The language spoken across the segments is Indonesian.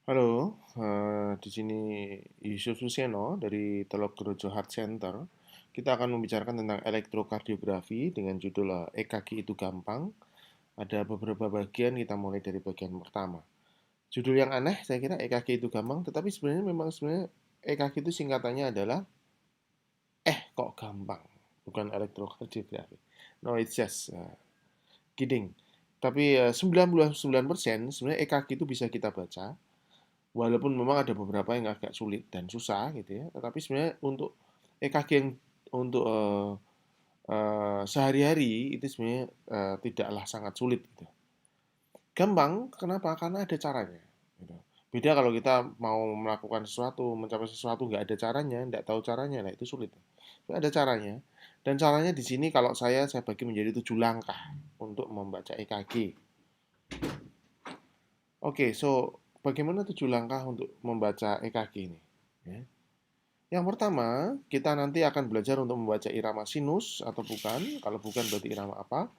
Halo, di sini Yusuf Suseno dari Teluk Grojo Heart Center. Kita akan membicarakan tentang elektrokardiografi dengan judul EKG itu gampang. Ada beberapa bagian, kita mulai dari bagian pertama. Judul yang aneh, saya kira EKG itu gampang, tetapi sebenarnya EKG itu singkatannya adalah kok gampang, bukan elektrokardiografi. No, it's just kidding. Tapi 99% sebenarnya EKG itu bisa kita baca. Walaupun memang ada beberapa yang agak sulit dan susah gitu ya, tetapi sebenarnya untuk EKG yang untuk sehari-hari itu sebenarnya tidaklah sangat sulit gitu. Gampang, kenapa? Karena ada caranya. Gitu. Beda kalau kita mau melakukan sesuatu, mencapai sesuatu nggak ada caranya, nggak tahu caranya, nah itu sulit. Tapi ada caranya. Dan caranya di sini kalau saya bagi menjadi 7 langkah untuk membaca EKG. Oke, so bagaimana 7 langkah untuk membaca EKG ini? Ya. Yang pertama, kita nanti akan belajar untuk membaca irama sinus atau bukan. Kalau bukan berarti irama apa.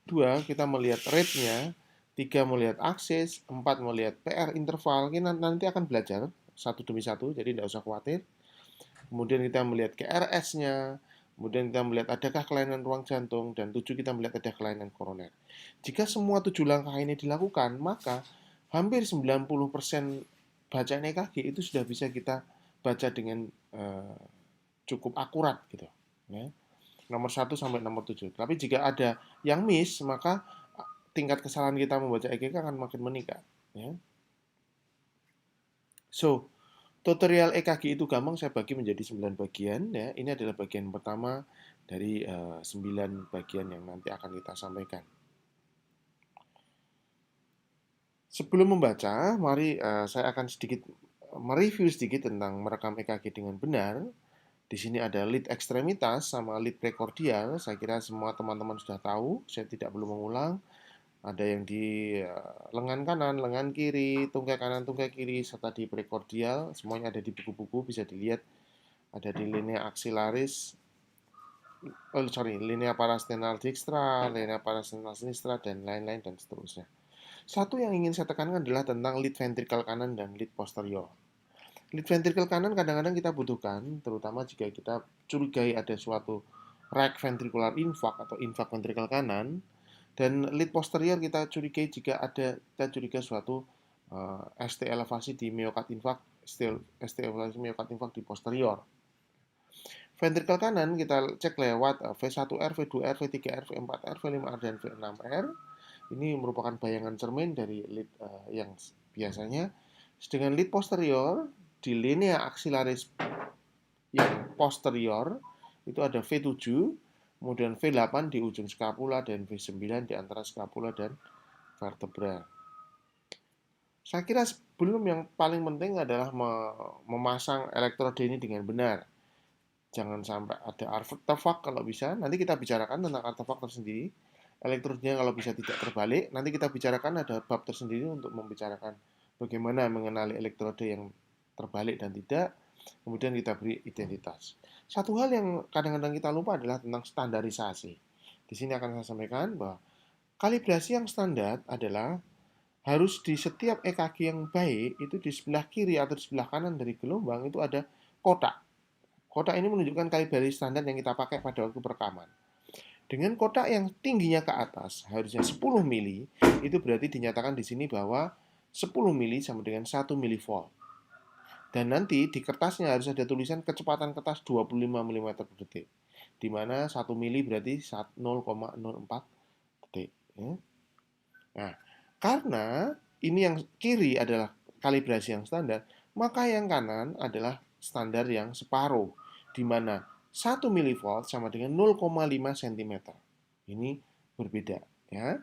Dua, kita melihat rate-nya. Tiga, melihat aksis. Empat, melihat PR interval. Kita nanti akan belajar satu demi satu, jadi tidak usah khawatir. Kemudian kita melihat KRS-nya. Kemudian kita melihat adakah kelainan ruang jantung. Dan tujuh, kita melihat ada kelainan koroner. Jika semua 7 langkah ini dilakukan, maka hampir 90% bacaan EKG itu sudah bisa kita baca dengan cukup akurat gitu ya. Nomor 1 sampai nomor 7. Tapi jika ada yang miss, maka tingkat kesalahan kita membaca EKG akan makin meningkat ya. So, tutorial EKG itu gampang saya bagi menjadi 9 bagian ya. Ini adalah bagian pertama dari 9 bagian yang nanti akan kita sampaikan. Sebelum membaca, mari saya akan sedikit mereview sedikit tentang merekam EKG dengan benar. Di sini ada lead ekstremitas sama lead prekordial. Saya kira semua teman-teman sudah tahu, saya tidak perlu mengulang. Ada yang di lengan kanan, lengan kiri, tungkai kanan, tungkai kiri, serta di prekordial. Semuanya ada di buku-buku, bisa dilihat. Ada di linea axillaris, linea parasternal dextra, linea parasternal sinistra, dan lain-lain dan seterusnya. Satu yang ingin saya tekankan adalah tentang lead ventricle kanan dan lead posterior. Lead ventricle kanan kadang-kadang kita butuhkan, terutama jika kita curigai ada suatu right ventricular infarct atau infark ventricle kanan, dan lead posterior kita curigai jika ada kita curiga suatu ST elevasi di miokard infark, ST elevasi miokard infark di posterior. Ventricle kanan kita cek lewat V1R, V2R, V3R, V4R, V5R, dan V6R. Ini merupakan bayangan cermin dari lead yang biasanya. Sedangkan lead posterior di linea axillaris yang posterior itu ada V7, kemudian V8 di ujung skapula dan V9 di antara skapula dan vertebra. Saya kira sebelum yang paling penting adalah memasang elektrode ini dengan benar. Jangan sampai ada artefak kalau bisa. Nanti kita bicarakan tentang artefak tersendiri. Elektrodenya kalau bisa tidak terbalik. Nanti kita bicarakan ada bab tersendiri untuk membicarakan bagaimana mengenali elektrode yang terbalik dan tidak. Kemudian kita beri identitas. Satu hal yang kadang-kadang kita lupa adalah tentang standarisasi. Di sini akan saya sampaikan bahwa kalibrasi yang standar adalah harus di setiap EKG yang baik itu di sebelah kiri atau di sebelah kanan dari gelombang itu ada kotak. Kotak ini menunjukkan kalibrasi standar yang kita pakai pada waktu perekaman. Dengan kotak yang tingginya ke atas, harusnya 10 mili, itu berarti dinyatakan di sini bahwa 10 mili sama dengan 1 milivolt. Dan nanti di kertasnya harus ada tulisan kecepatan kertas 25 mm per detik. Di mana 1 mili berarti 0,04 detik. Ya. Nah, karena ini yang kiri adalah kalibrasi yang standar, maka yang kanan adalah standar yang separuh, di mana 1 milivolt sama dengan 0,5 cm. Ini berbeda, ya.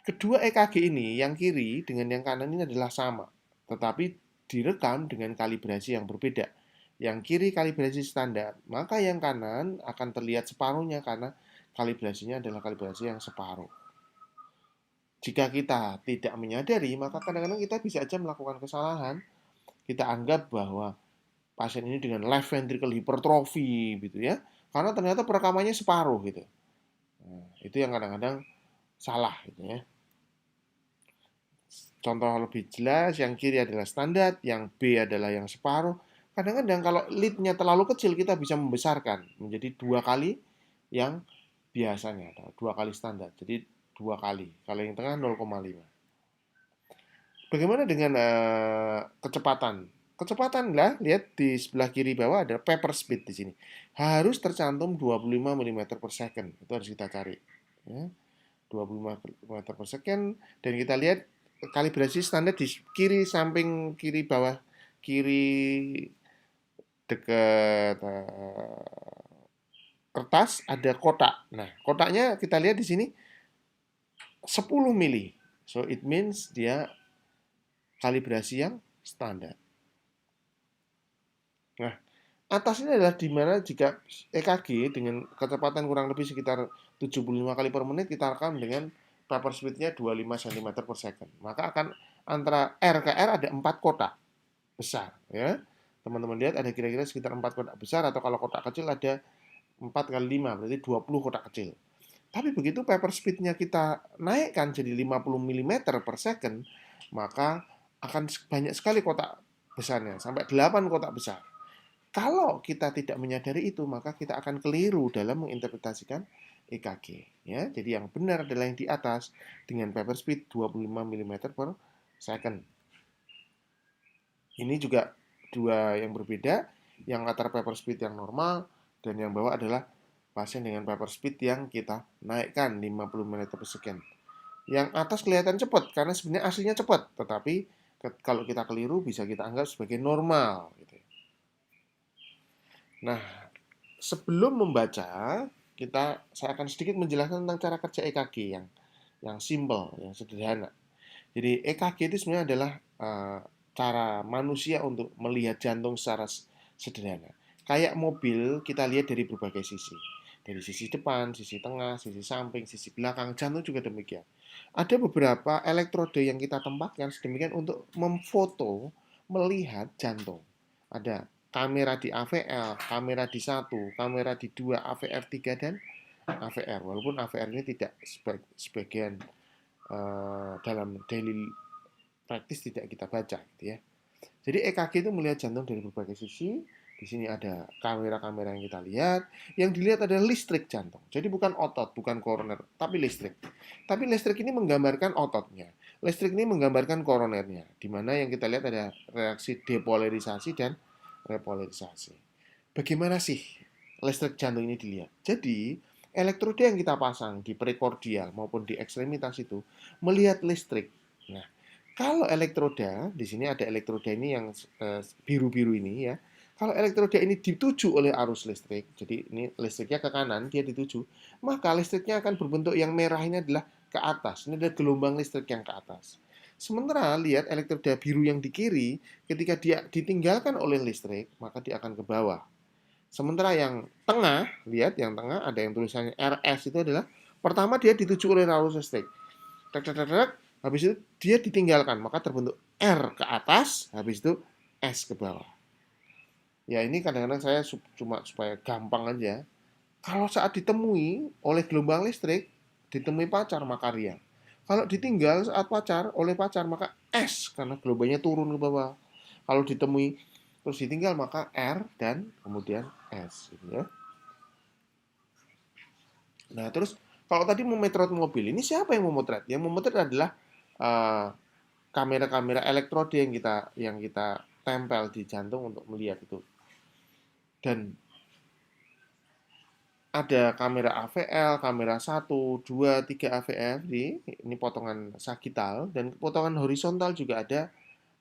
Kedua EKG ini, yang kiri dengan yang kanan ini adalah sama, tetapi direkam dengan kalibrasi yang berbeda. Yang kiri kalibrasi standar, maka yang kanan akan terlihat separuhnya karena kalibrasinya adalah kalibrasi yang separuh. Jika kita tidak menyadari, maka kadang-kadang kita bisa saja melakukan kesalahan. Kita anggap bahwa pasien ini dengan left ventricle hypertrophy gitu ya, karena ternyata perekamannya separuh gitu. Nah, itu yang kadang-kadang salah gitu ya. contoh lebih jelas, yang kiri adalah standar, yang B adalah yang separuh. Kadang-kadang kalau lead-nya terlalu kecil, kita bisa membesarkan menjadi 2 kali yang biasanya, 2 kali standar. Jadi 2 kali. Kalau yang tengah 0,5. Bagaimana dengan kecepatan? Kecepatan lah, lihat di sebelah kiri bawah ada paper speed di sini. Harus tercantum 25 mm per second. Itu harus kita cari. Ya, 25 mm per second. Dan kita lihat kalibrasi standar di kiri samping kiri bawah kiri dekat kertas ada kotak. Nah, kotaknya kita lihat di sini 10 mili. So it means dia kalibrasi yang standar. Nah, atas ini adalah di mana jika EKG dengan kecepatan kurang lebih sekitar 75 kali per menit kita rekam dengan paper speed-nya 25 cm per second. Maka akan antara R ke R ada 4 kotak besar. Ya. Teman-teman lihat ada kira-kira sekitar 4 kotak besar, atau kalau kotak kecil ada 4 kali 5, berarti 20 kotak kecil. Tapi begitu paper speed-nya kita naikkan jadi 50 mm per second, maka akan banyak sekali kotak besarnya, sampai 8 kotak besar. Kalau kita tidak menyadari itu, maka kita akan keliru dalam menginterpretasikan EKG. Ya, jadi yang benar adalah yang di atas dengan paper speed 25 mm per second. Ini juga dua yang berbeda, yang latar paper speed yang normal, dan yang bawah adalah pasien dengan paper speed yang kita naikkan 50 mm per second. Yang atas kelihatan cepat, karena sebenarnya aslinya cepat, tetapi kalau kita keliru bisa kita anggap sebagai normal. Gitu. Nah, sebelum membaca, saya akan sedikit menjelaskan tentang cara kerja EKG yang simple, yang sederhana. Jadi EKG itu sebenarnya adalah cara manusia untuk melihat jantung secara sederhana. Kayak mobil kita lihat dari berbagai sisi. Dari sisi depan, sisi tengah, sisi samping, sisi belakang, jantung juga demikian. Ada beberapa elektrode yang kita tempatkan sedemikian untuk memfoto, melihat jantung. Ada kamera di AVL, kamera di 1, kamera di 2, AVR 3, dan AVR. Walaupun AVR ini tidak sebagian dalam daily praktis tidak kita baca gitu ya. Jadi EKG itu melihat jantung dari berbagai sisi. Di sini ada kamera-kamera yang kita lihat. Yang dilihat adalah listrik jantung. Jadi bukan otot, bukan koroner, tapi listrik. Tapi listrik ini menggambarkan ototnya. Listrik ini menggambarkan koronernya. Di mana yang kita lihat ada reaksi depolarisasi dan repolarisasi. Bagaimana sih listrik jantung ini dilihat? Jadi, elektroda yang kita pasang di prekordial maupun di ekstremitas itu melihat listrik. Nah, kalau elektroda, di sini ada elektroda ini yang biru-biru ini ya. Kalau elektroda ini dituju oleh arus listrik, jadi ini listriknya ke kanan, dia dituju, maka listriknya akan berbentuk yang merah ini adalah ke atas. Ini adalah gelombang listrik yang ke atas. Sementara lihat elektroda biru yang di kiri, ketika dia ditinggalkan oleh listrik, maka dia akan ke bawah. Sementara yang tengah, lihat yang tengah ada yang tulisannya RS, itu adalah pertama dia dituju oleh arus listrik. Habis itu dia ditinggalkan, maka terbentuk R ke atas, habis itu S ke bawah. Ya ini kadang-kadang saya cuma supaya gampang aja. Kalau saat ditemui oleh gelombang listrik, ditemui pacar maka ria. Kalau ditinggal saat pacar oleh pacar maka S karena gelombangnya turun ke bawah. Kalau ditemui terus ditinggal maka R dan kemudian S gitu ya. Nah, terus kalau tadi memotret mobil, ini siapa yang memotret? Yang memotret adalah uh, kamera-kamera elektrode yang kita tempel di jantung untuk melihat itu. Dan ada kamera AVL, kamera 1, 2, 3 AVL, ini potongan sagital, dan potongan horizontal juga ada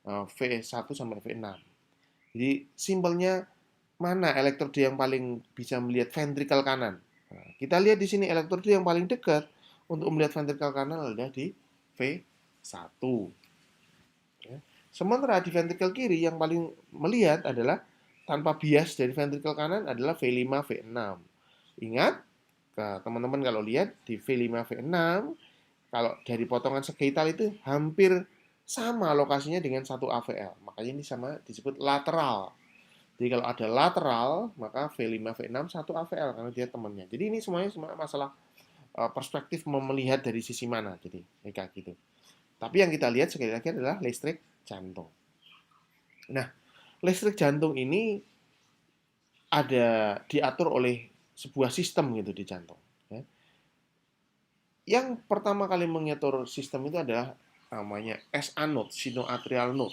V1 sampai V6. Jadi simpelnya mana elektrode yang paling bisa melihat ventrikel kanan? Nah, kita lihat di sini elektrode yang paling dekat untuk melihat ventrikel kanan adalah di V1. Ya. Sementara di ventrikel kiri yang paling melihat adalah tanpa bias dari ventrikel kanan adalah V5, V6. Ingat, teman-teman kalau lihat di V5, V6, kalau dari potongan segital itu hampir sama lokasinya dengan satu AVL. Makanya ini sama disebut lateral. Jadi kalau ada lateral, maka V5, V6 satu AVL karena dia temannya. Jadi ini semuanya masalah perspektif melihat dari sisi mana. Jadi kayak gitu. Tapi yang kita lihat sekali lagi adalah listrik jantung. Nah, listrik jantung ini diatur oleh sebuah sistem gitu di jantung. Ya. Yang pertama kali mengatur sistem itu adalah namanya SA node, sinoatrial node.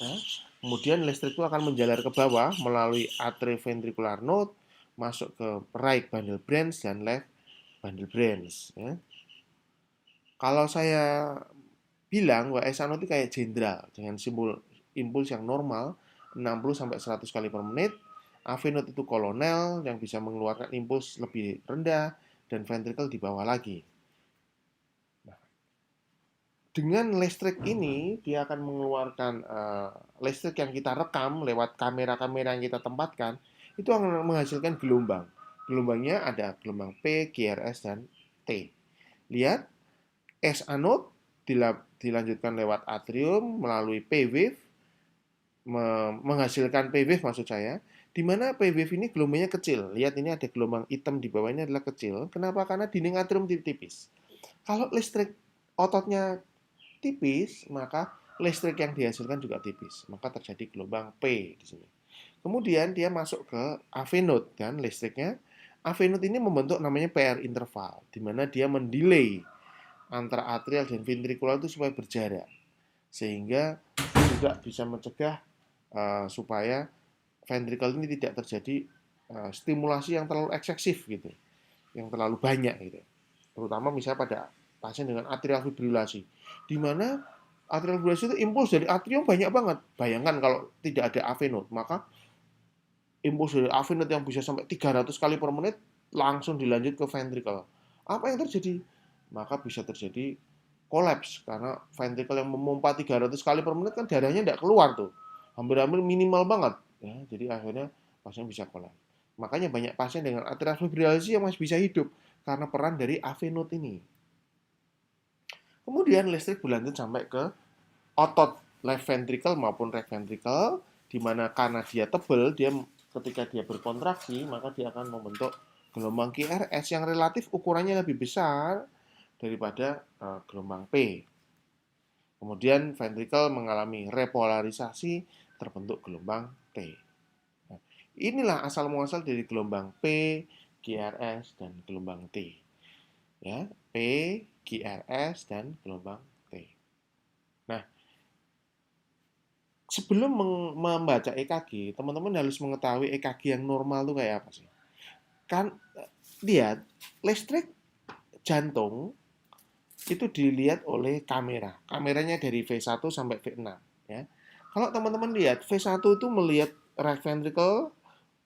Ya. Kemudian listrik itu akan menjalar ke bawah melalui atrioventricular node, masuk ke right bundle branch dan left bundle branch. Ya. Kalau saya bilang bahwa SA node itu kayak jenderal dengan simbol impuls yang normal 60 sampai 100 kali per menit. AV node itu kolonel yang bisa mengeluarkan impuls lebih rendah dan ventricle di bawah lagi. Dengan listrik ini dia akan mengeluarkan listrik yang kita rekam lewat kamera-kamera yang kita tempatkan, itu akan menghasilkan gelombang. Gelombangnya ada gelombang P, QRS, dan T. Lihat, S anode dilanjutkan lewat atrium melalui P wave, menghasilkan P wave maksud saya, di mana P wave ini gelombangnya kecil. Lihat ini ada gelombang hitam di bawahnya adalah kecil. Kenapa? Karena dinding atrium tipis. Kalau listrik ototnya tipis, maka listrik yang dihasilkan juga tipis. Maka terjadi gelombang P di sini. Kemudian dia masuk ke AV node dan listriknya AV node ini membentuk namanya PR interval, di mana dia mendelay antara atrial dan ventrikular itu supaya berjarak. Sehingga juga bisa mencegah supaya ventricle ini tidak terjadi stimulasi yang terlalu eksesif gitu, yang terlalu banyak gitu. Terutama misalnya pada pasien dengan atrial fibrilasi, di mana atrial fibrilasi itu impuls dari atrium banyak banget. Bayangkan kalau tidak ada AV node, maka impuls dari AV node yang bisa sampai 300 kali per menit langsung dilanjut ke ventricle. Apa yang terjadi? Maka bisa terjadi kolaps karena ventricle yang memompa 300 kali per menit kan darahnya tidak keluar tuh. Hampir-hampir minimal banget ya. Jadi akhirnya pasien bisa kolaps. Makanya banyak pasien dengan atrial fibrilasi yang masih bisa hidup karena peran dari AV node ini. Kemudian listrik berlanjut sampai ke otot left ventricle maupun right ventricle, di mana karena dia tebal, dia ketika dia berkontraksi, maka dia akan membentuk gelombang QRS yang relatif ukurannya lebih besar daripada gelombang P. Kemudian ventricle mengalami repolarisasi, terbentuk gelombang T. Nah, inilah asal muasal dari gelombang P, QRS, dan gelombang T. Ya, P, QRS, dan gelombang T. Nah, sebelum membaca EKG, teman-teman harus mengetahui EKG yang normal itu kayak apa sih? Kan lihat listrik jantung itu dilihat oleh kamera. Kameranya dari V1 sampai V6 ya. Kalau teman-teman lihat V1 itu melihat right ventricle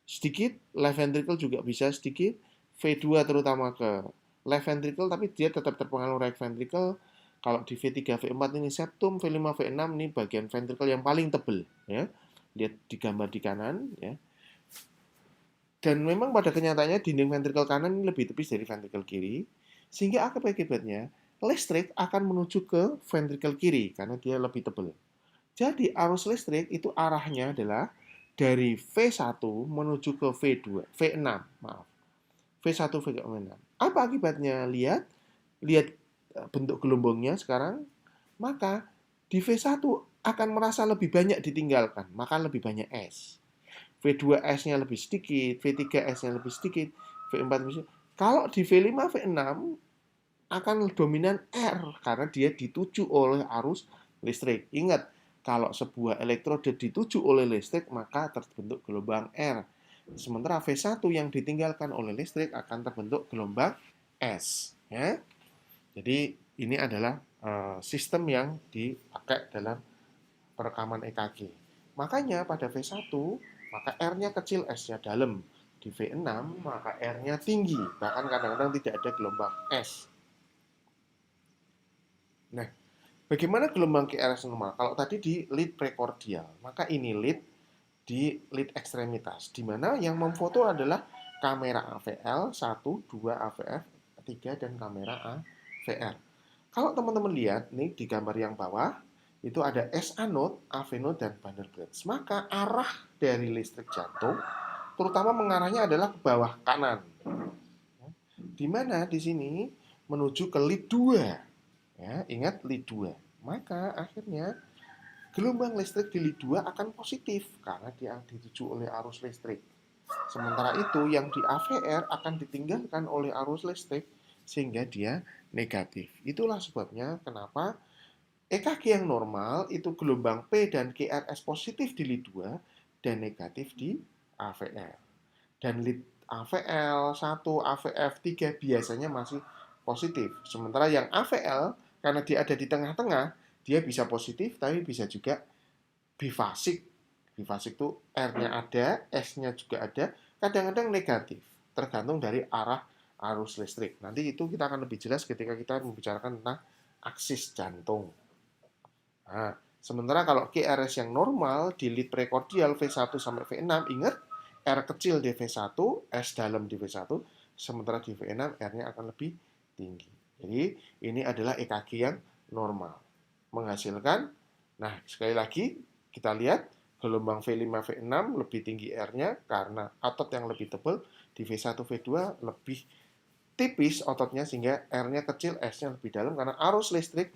sedikit, left ventricle juga bisa sedikit, V2 terutama ke left ventricle tapi dia tetap terpengaruh right ventricle. Kalau di V3, V4 ini septum, V5, V6 ini bagian ventricle yang paling tebal ya. Lihat di gambar di kanan ya. Dan memang pada kenyataannya dinding ventricle kanan ini lebih tipis dari ventricle kiri, sehingga akibatnya listrik akan menuju ke ventricle kiri karena dia lebih tebal. Jadi arus listrik itu arahnya adalah dari V1 menuju ke V2, V6, maaf. V1, V6. Apa akibatnya? Lihat bentuk gelombangnya sekarang, maka di V1 akan merasa lebih banyak ditinggalkan, maka lebih banyak S. V2S-nya lebih sedikit, V3S-nya lebih sedikit, V4 lebih sedikit. Kalau di V5, V6 akan dominan R karena dia dituju oleh arus listrik. Ingat, kalau sebuah elektroda dituju oleh listrik, maka terbentuk gelombang R. Sementara V1 yang ditinggalkan oleh listrik akan terbentuk gelombang S. Ya. Jadi ini adalah sistem yang dipakai dalam perekaman EKG. Makanya pada V1, maka R-nya kecil, S-nya dalam. Di V6, maka R-nya tinggi. Bahkan kadang-kadang tidak ada gelombang S. Nah, bagaimana gelombang QRS normal? Kalau tadi di lead prekordial, maka ini lead di lead ekstremitas, di mana yang memfoto adalah kamera AVL 1, 2, AVF 3, dan kamera AVR. Kalau teman-teman lihat nih di gambar yang bawah, itu ada SA node, AV node, dan bundle branch. Maka arah dari listrik jantung, terutama mengarahnya adalah ke bawah kanan. Di mana di sini menuju ke lead 2. Ya, ingat lead 2. Maka akhirnya gelombang listrik di lead 2 akan positif karena dia dituju oleh arus listrik. Sementara itu yang di AVR akan ditinggalkan oleh arus listrik sehingga dia negatif. Itulah sebabnya kenapa EKG yang normal itu gelombang P dan QRS positif di lead 2 dan negatif di AVR. Dan lead AVL 1, AVF 3 biasanya masih positif. Sementara yang AVL karena dia ada di tengah-tengah, dia bisa positif tapi bisa juga bifasik. Bifasik itu R-nya ada, S-nya juga ada, kadang-kadang negatif, tergantung dari arah arus listrik. Nanti itu kita akan lebih jelas ketika kita membicarakan tentang aksis jantung. Nah, sementara kalau QRS yang normal di lead prekordial V1 sampai V6, ingat R kecil di V1, S dalam di V1, sementara di V6 R-nya akan lebih tinggi. Jadi ini adalah EKG yang normal. Menghasilkan, nah sekali lagi kita lihat gelombang V5, V6 lebih tinggi R-nya karena otot yang lebih tebal, di V1, V2 lebih tipis ototnya sehingga R-nya kecil, S-nya lebih dalam karena arus listrik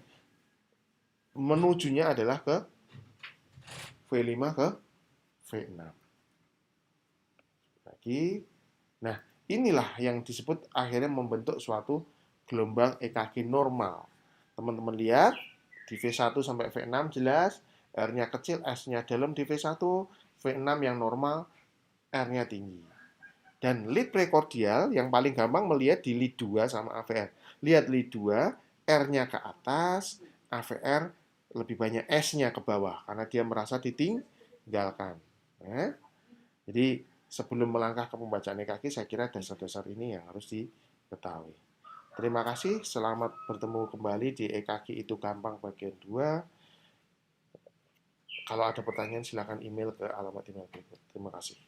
menujunya adalah ke V5 ke V6. Lagi. Nah, inilah yang disebut akhirnya membentuk suatu gelombang EKG normal. Teman-teman lihat di V1 sampai V6 jelas R-nya kecil, S-nya dalam di V1, V6 yang normal, R-nya tinggi. Dan lead prekordial yang paling gampang melihat di lead 2 sama AVR. Lihat lead 2, R-nya ke atas, AVR lebih banyak S-nya ke bawah karena dia merasa ditinggalkan. Nah, jadi sebelum melangkah ke pembacaan EKG, saya kira dasar-dasar ini yang harus diketahui. Terima kasih, selamat bertemu kembali di EKG itu gampang bagian 2. Kalau ada pertanyaan silakan email ke alamat email berikut. Terima kasih.